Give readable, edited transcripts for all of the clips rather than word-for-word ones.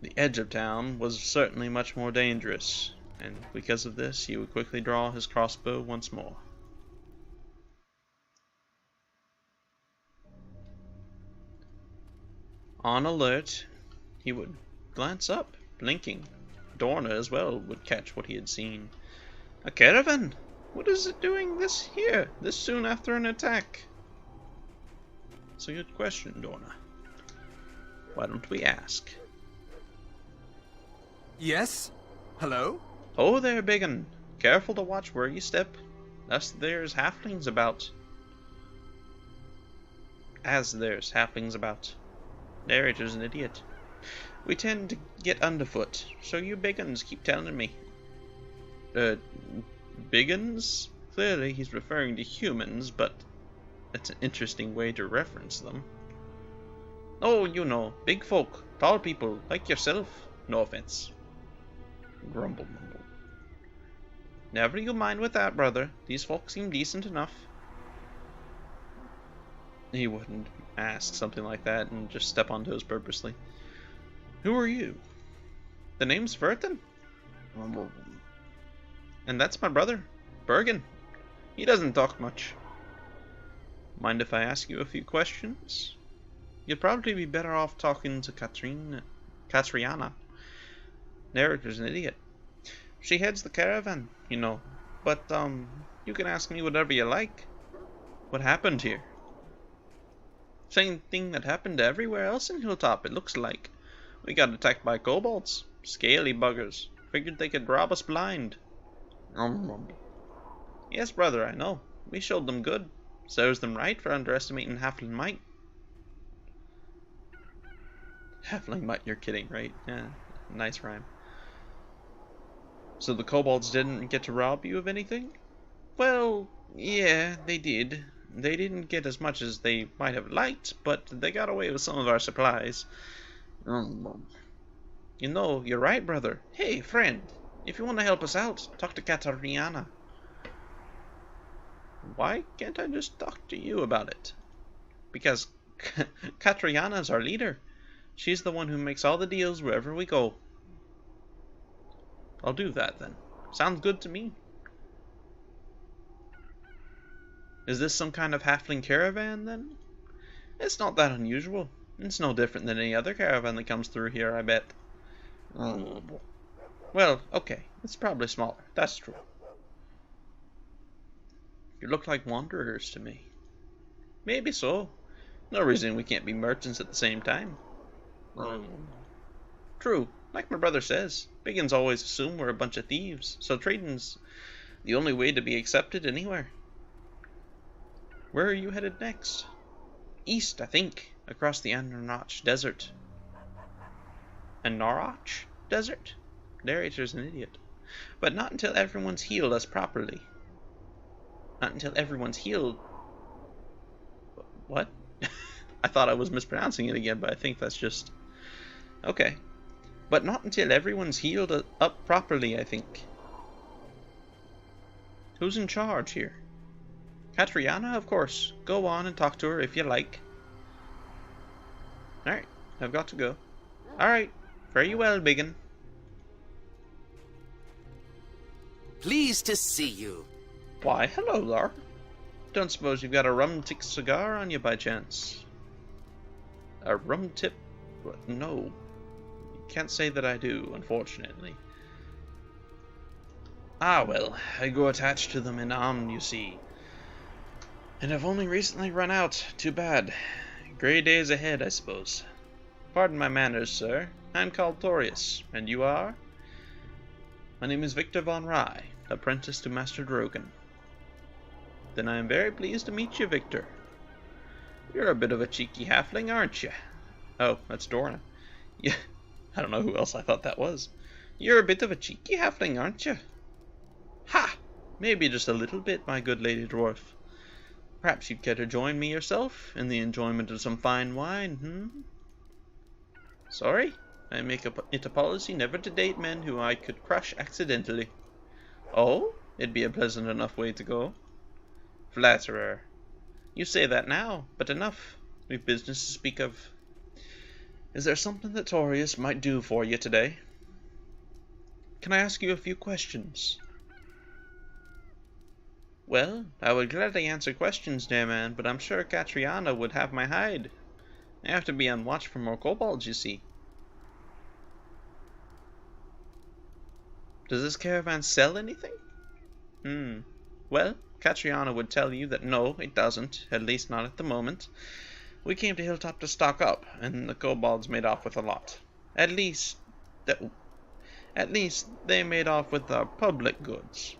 The edge of town was certainly much more dangerous, and because of this he would quickly draw his crossbow once more. On alert, he would glance up, blinking. Dorna as well would catch what he had seen. A caravan? What is it doing this soon after an attack? It's a good question, Dorna. Why don't we ask? Yes? Hello? Oh there, biggin. Careful to watch where you step. There's halflings about. There's halflings about. Narrator's an idiot. We tend to get underfoot, so you biggins keep telling me. Biggins? Clearly he's referring to humans, but that's an interesting way to reference them. Oh, you know, big folk, tall people, like yourself. No offense. Grumble mumble. Never you mind with that, brother. These folk seem decent enough. He wouldn't ask something like that and just step on toes purposely. Who are you? The name's Verton. And that's my brother, Bergen. He doesn't talk much. Mind if I ask you a few questions? You'd probably be better off talking to Katriana. Narrator's an idiot. She heads the caravan, you know. But, you can ask me whatever you like. What happened here? Same thing that happened everywhere else in Hilltop, it looks like. We got attacked by kobolds. Scaly buggers. Figured they could rob us blind. Yes, brother, I know. We showed them good. Serves them right for underestimating halfling might. Halfling might, you're kidding, right? Yeah, nice rhyme. So the kobolds didn't get to rob you of anything? Well, yeah, they did. They didn't get as much as they might have liked, but they got away with some of our supplies. You know, you're right, brother. Hey, friend, if you want to help us out, talk to Katarina. Why can't I just talk to you about it? Because Katriana's our leader. She's the one who makes all the deals wherever we go. I'll do that then. Sounds good to me. Is this some kind of halfling caravan then? It's not that unusual. It's no different than any other caravan that comes through here, I bet. Well, okay. It's probably smaller. That's true. You look like wanderers to me. Maybe so. No reason we can't be merchants at the same time. True. Like my brother says, Biggins always assume we're a bunch of thieves, so trading's the only way to be accepted anywhere. Where are you headed next? East, I think, across the Anarach Desert. Anarach Desert? Narrator's an idiot. But not until everyone's healed us properly. Not until everyone's healed. What? I thought I was mispronouncing it again, but I think that's just... Okay. But not until everyone's healed up properly, I think. Who's in charge here? Katriana, of course. Go on and talk to her if you like. Alright, I've got to go. Alright, fare you well, biggin. Pleased to see you. Why, hello, Lar. Don't suppose you've got a rum-tick cigar on you by chance? A rum-tip? No. Can't say that I do, unfortunately. Ah, well, I go attached to them in Amn, you see. And I've only recently run out. Too bad. Grey days ahead, I suppose. Pardon my manners, sir. I'm called Torius. And you are? My name is Victor von Rye, apprentice to Master Drogan. Then I am very pleased to meet you, Victor. You're a bit of a cheeky halfling, aren't you? Oh, that's Dorna. Yeah, I don't know who else I thought that was. You're a bit of a cheeky halfling, aren't you? Ha! Maybe just a little bit, my good lady dwarf. Perhaps you'd care to join me yourself in the enjoyment of some fine wine, Sorry, I make it a policy never to date men who I could crush accidentally. Oh, it'd be a pleasant enough way to go. Flatterer. You say that now, but enough. We've business to speak of. Is there something that Torius might do for you today? Can I ask you a few questions? Well, I would gladly answer questions, dear man, but I'm sure Catriona would have my hide. I have to be on watch for more kobolds, you see. Does this caravan sell anything? Well, Catriona would tell you that no, it doesn't, at least not at the moment. We came to Hilltop to stock up, and the kobolds made off with a lot. At least they made off with our public goods.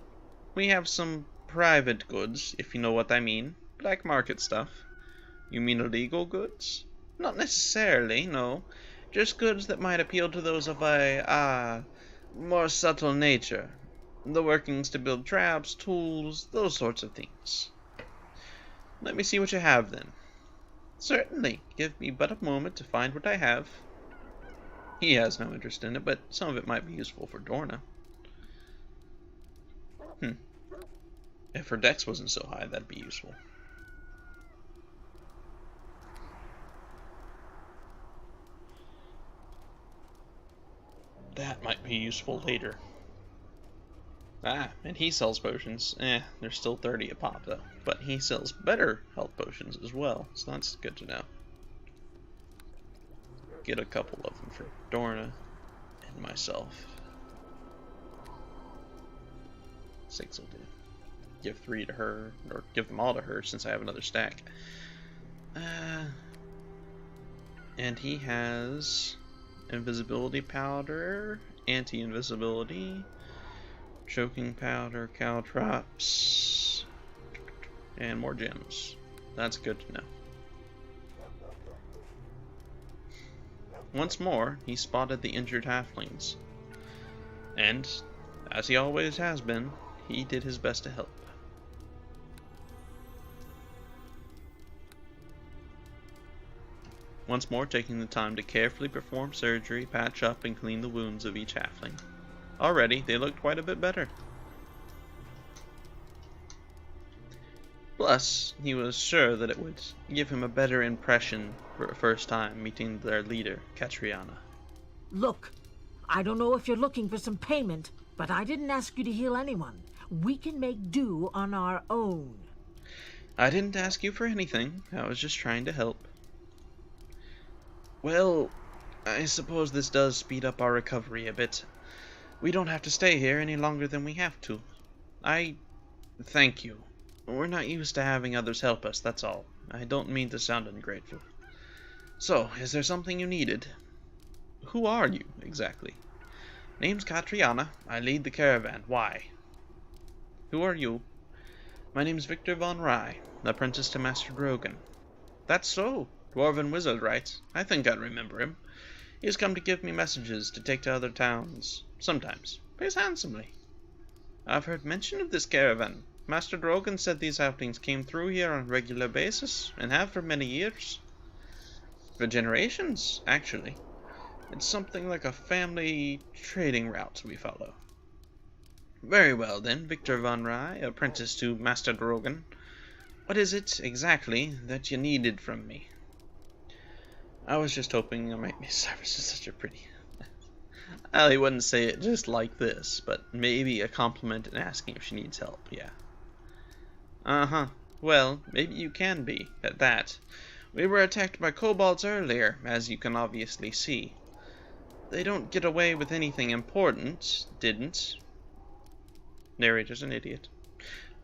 We have some private goods, if you know what I mean. Black market stuff. You mean illegal goods? Not necessarily, no. Just goods that might appeal to those of a, more subtle nature. The workings to build traps, tools, those sorts of things. Let me see what you have, then. Certainly. Give me but a moment to find what I have. He has no interest in it, but some of it might be useful for Dorna. If her dex wasn't so high, that'd be useful. That might be useful later. And he sells potions. They're still 30 a pop though. But he sells better health potions as well, so that's good to know. Get a couple of them for Dorna and myself. 6 will do. Give 3 to her, or give them all to her since I have another stack. And he has invisibility powder, anti-invisibility, choking powder, caltrops, and more gems. That's good to know. Once more, he spotted the injured halflings. And, as he always has been, he did his best to help. Once more taking the time to carefully perform surgery, patch up, and clean the wounds of each halfling. Already, they looked quite a bit better. Plus, he was sure that it would give him a better impression for a first time meeting their leader, Catriona. Look, I don't know if you're looking for some payment, but I didn't ask you to heal anyone. We can make do on our own. I didn't ask you for anything. I was just trying to help. Well, I suppose this does speed up our recovery a bit. We don't have to stay here any longer than we have to. I thank you. We're not used to having others help us, that's all. I don't mean to sound ungrateful. So, is there something you needed? Who are you, exactly? Name's Catriona. I lead the caravan. Why? Who are you? My name's Victor von Rye, apprentice to Master Drogon. That's so. Dwarven wizard, right? I think I remember him. He has come to give me messages to take to other towns. Sometimes. Pays handsomely. I've heard mention of this caravan. Master Drogon said these halflings came through here on a regular basis, and have for many years. For generations, actually. It's something like a family trading route we follow. Very well then, Victor von Rye, apprentice to Master Drogon. What is it, exactly, that you needed from me? I was just hoping I might be service is such a pretty... Well, he wouldn't say it just like this, but maybe a compliment and asking if she needs help, yeah. Uh-huh. Well, maybe you can be, at that. We were attacked by kobolds earlier, as you can obviously see. They don't get away with anything important, didn't. Narrator's an idiot.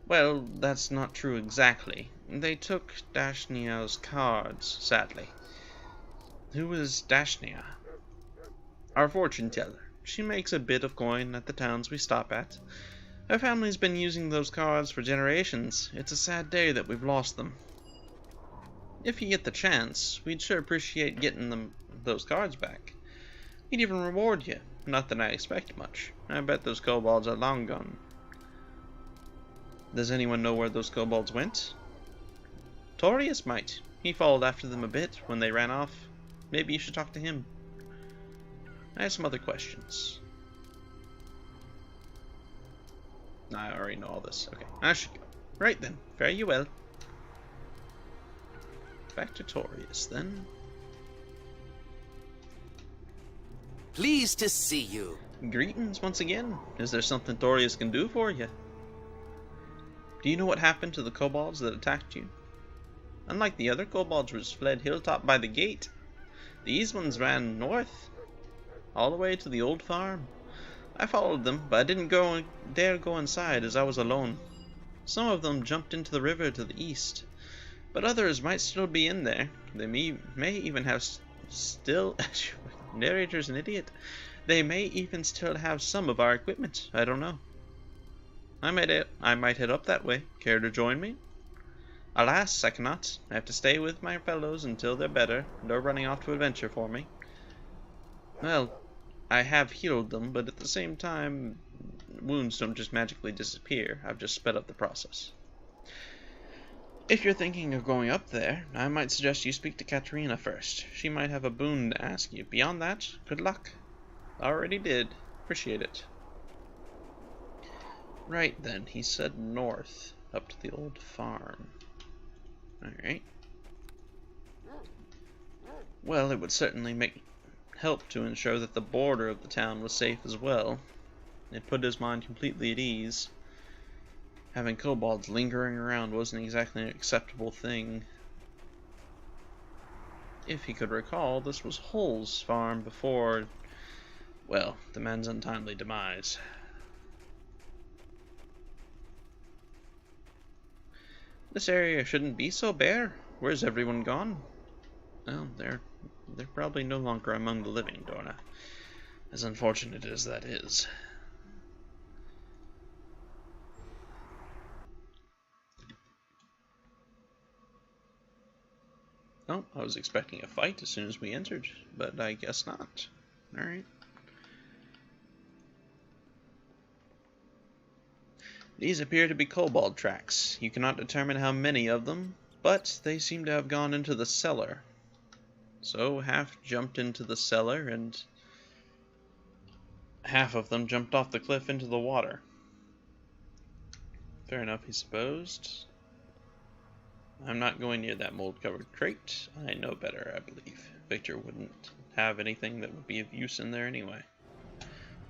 Well, that's not true exactly. They took Dashnia's cards, sadly. Who is Dashnia? Our fortune teller. She makes a bit of coin at the towns we stop at. Her family's been using those cards for generations. It's a sad day that we've lost them. If you get the chance, we'd sure appreciate getting those cards back. We'd even reward you. Not that I expect much. I bet those kobolds are long gone. Does anyone know where those kobolds went? Torius might. He followed after them a bit when they ran off. Maybe you should talk to him. I have some other questions. I already know all this. Okay, I should go. Right then, fare you well. Back to Torius then. Pleased to see you. Greetings once again. Is there something Thorius can do for you? Do you know what happened to the kobolds that attacked you? Unlike the other kobolds which fled hilltop by the gate, these ones ran north, all the way to the old farm. I followed them, but I didn't dare go inside as I was alone. Some of them jumped into the river to the east, but others might still be in there. They may even have still... Narrator's an idiot. They may even still have some of our equipment. I don't know. I might head up that way. Care to join me? Alas, I cannot. I have to stay with my fellows until they're better, and are running off to adventure for me. Well, I have healed them, but at the same time, wounds don't just magically disappear. I've just sped up the process. If you're thinking of going up there, I might suggest you speak to Katerina first. She might have a boon to ask you. Beyond that, good luck. Already did. Appreciate it. Right then, he said north, up to the old farm. Alright. Well, it would certainly help to ensure that the border of the town was safe as well. It put his mind completely at ease. Having kobolds lingering around wasn't exactly an acceptable thing. If he could recall, this was Hull's farm before, well, the man's untimely demise. This area shouldn't be so bare. Where's everyone gone? Well, they're probably no longer among the living, Dorna. As unfortunate as that is. Oh, I was expecting a fight as soon as we entered, but I guess not. Alright. These appear to be kobold tracks. You cannot determine how many of them, but they seem to have gone into the cellar. So half jumped into the cellar, and half of them jumped off the cliff into the water. Fair enough, he supposed. I'm not going near that mold-covered crate. I know better, I believe. Victor wouldn't have anything that would be of use in there anyway.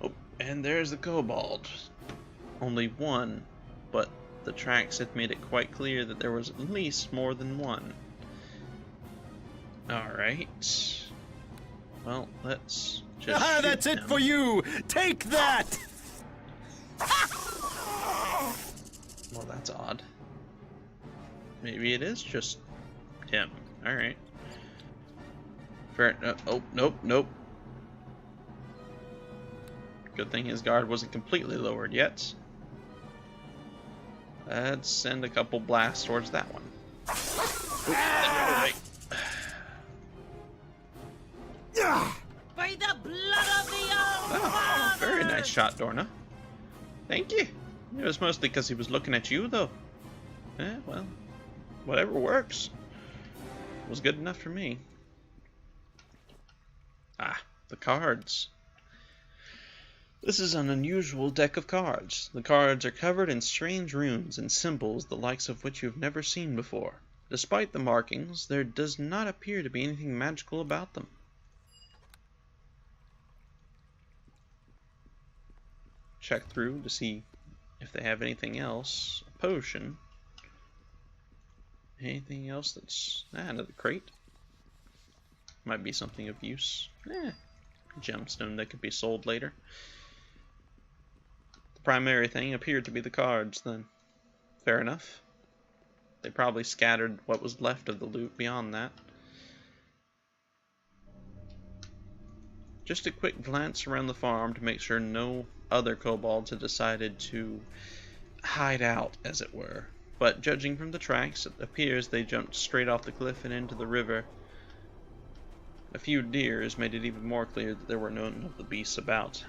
Oh, and there's the kobold. Only one, but the tracks had made it quite clear that there was at least more than one. Alright. Well, let's just Ah, that's it for you! Take that! Well, that's odd. Maybe it is just him. Alright. Fair. Oh, nope. Good thing his guard wasn't completely lowered yet. Let's send a couple blasts towards that one. By the blood of the old father! Very nice shot, Dorna. Thank you. It was mostly because he was looking at you, though. Well, whatever works. It was good enough for me. Ah, the cards. This is an unusual deck of cards. The cards are covered in strange runes and symbols the likes of which you have never seen before. Despite the markings, there does not appear to be anything magical about them. Check through to see if they have anything else. A potion. Anything else that's... another crate. Might be something of use. Gemstone that could be sold later. The primary thing appeared to be the cards, then. Fair enough. They probably scattered what was left of the loot beyond that. Just a quick glance around the farm to make sure no other kobolds had decided to hide out, as it were. But judging from the tracks, it appears they jumped straight off the cliff and into the river. A few deers made it even more clear that there were none of the beasts about.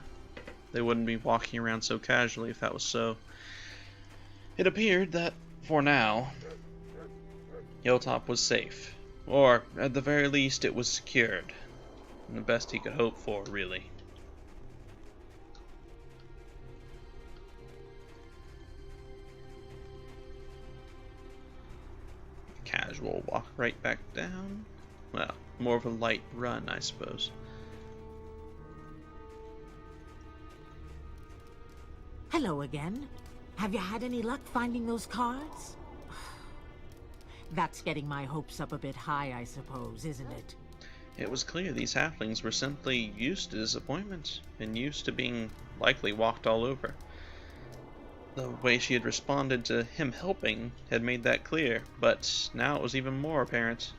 They wouldn't be walking around so casually if that was so. It appeared that, for now, Hilltop was safe. Or, at the very least, it was secured. And the best he could hope for, really. Casual walk right back down. Well, more of a light run, I suppose. Hello again. Have you had any luck finding those cards? That's getting my hopes up a bit high, I suppose, isn't it? It was clear these halflings were simply used to disappointment, and used to being likely walked all over. The way she had responded to him helping had made that clear, but now it was even more apparent.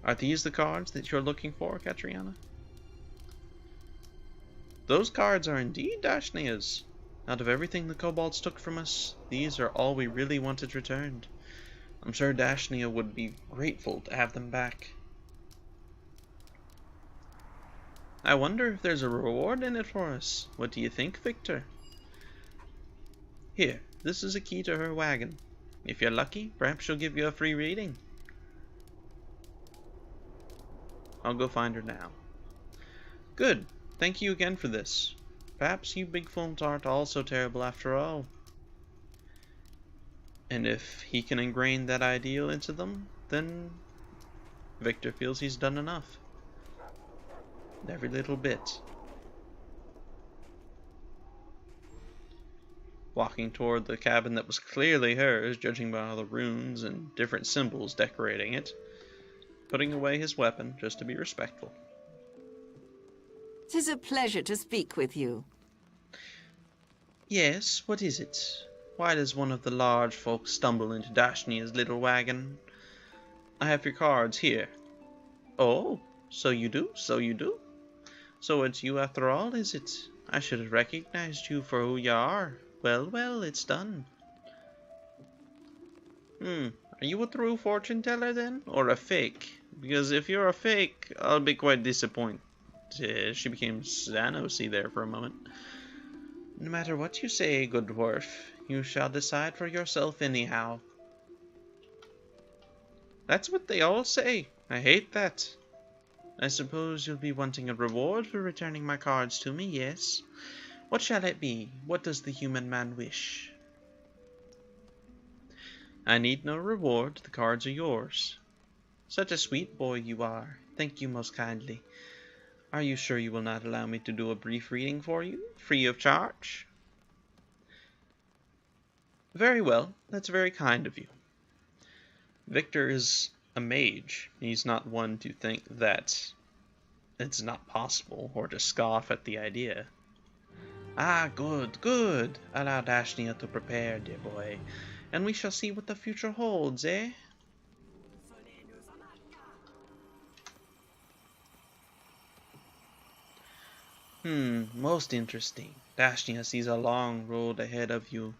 Are these the cards that you're looking for, Katriana? Those cards are indeed Dashnia's. Out of everything the kobolds took from us, these are all we really wanted returned. I'm sure Dashnia would be grateful to have them back. I wonder if there's a reward in it for us. What do you think, Victor? Here, this is a key to her wagon. If you're lucky, perhaps she'll give you a free reading. I'll go find her now. Good. Thank you again for this. Perhaps you big phones aren't all so terrible after all. And if he can ingrain that ideal into them, then Victor feels he's done enough. Every little bit. Walking toward the cabin that was clearly hers, judging by all the runes and different symbols decorating it. Putting away his weapon just to be respectful. 'Tis a pleasure to speak with you. Yes, what is it? Why does one of the large folk stumble into Dashnia's little wagon? I have your cards here. Oh, so you do, so you do. So it's you after all, is it? I should have recognized you for who you are. Well, well, it's done. Are you a true fortune teller then? Or a fake? Because if you're a fake, I'll be quite disappointed. She became Xanosy there for a moment. No matter what you say, good dwarf, you shall decide for yourself anyhow. That's what they all say. I hate that. I suppose you'll be wanting a reward for returning my cards to me, yes? What shall it be? What does the human man wish? I need no reward. The cards are yours. Such a sweet boy you are. Thank you most kindly. Are you sure you will not allow me to do a brief reading for you, free of charge? Very well. That's very kind of you. Victor is a mage. He's not one to think that it's not possible or to scoff at the idea. Ah, good, good. Allow Dashnia to prepare, dear boy, and we shall see what the future holds, eh? Most interesting. Dashnia sees a long road ahead of you,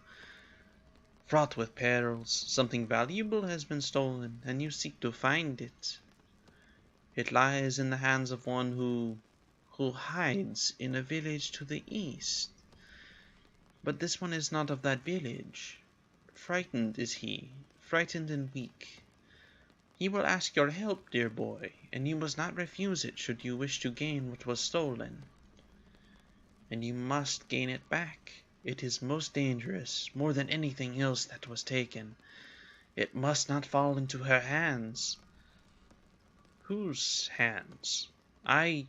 fraught with perils. Something valuable has been stolen, and you seek to find it. It lies in the hands of one who hides in a village to the east. But this one is not of that village. Frightened is he, frightened and weak. He will ask your help, dear boy, and you must not refuse it should you wish to gain what was stolen. And you must gain it back. It is most dangerous, more than anything else that was taken. It must not fall into her hands. Whose hands? I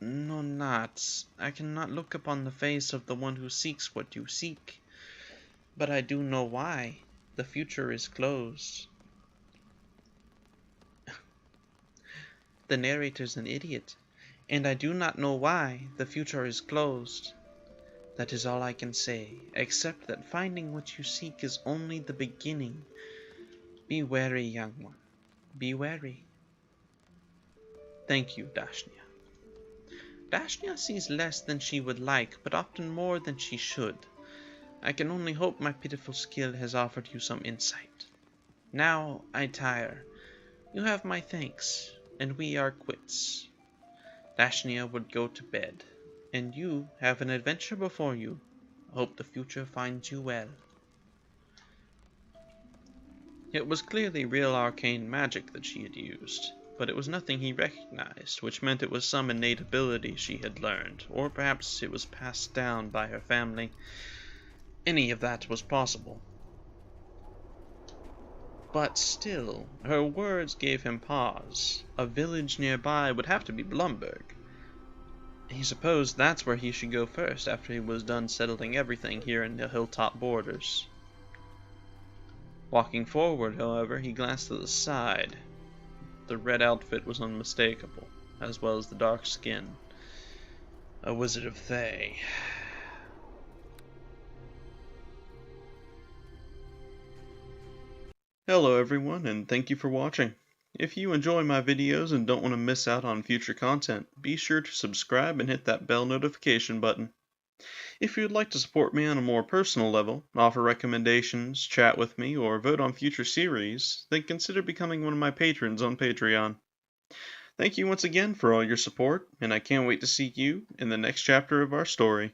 know not. I cannot look upon the face of the one who seeks what you seek. But I do know why. The future is closed. The narrator's an idiot. And I do not know why the future is closed. That is all I can say, except that finding what you seek is only the beginning. Be wary, young one. Be wary. Thank you, Dashnia. Dashnia sees less than she would like, but often more than she should. I can only hope my pitiful skill has offered you some insight. Now I tire. You have my thanks, and we are quits. Dashnia would go to bed, and you have an adventure before you. I hope the future finds you well. It was clearly real arcane magic that she had used, but it was nothing he recognized, which meant it was some innate ability she had learned, or perhaps it was passed down by her family. Any of that was possible. But still, her words gave him pause. A village nearby would have to be Blumberg. He supposed that's where he should go first after he was done settling everything here in the hilltop borders. Walking forward, however, he glanced to the side. The red outfit was unmistakable, as well as the dark skin. A wizard of Thay. Hello everyone, and thank you for watching. If you enjoy my videos and don't want to miss out on future content, be sure to subscribe and hit that bell notification button. If you'd like to support me on a more personal level, offer recommendations, chat with me, or vote on future series, then consider becoming one of my patrons on Patreon. Thank you once again for all your support, and I can't wait to see you in the next chapter of our story.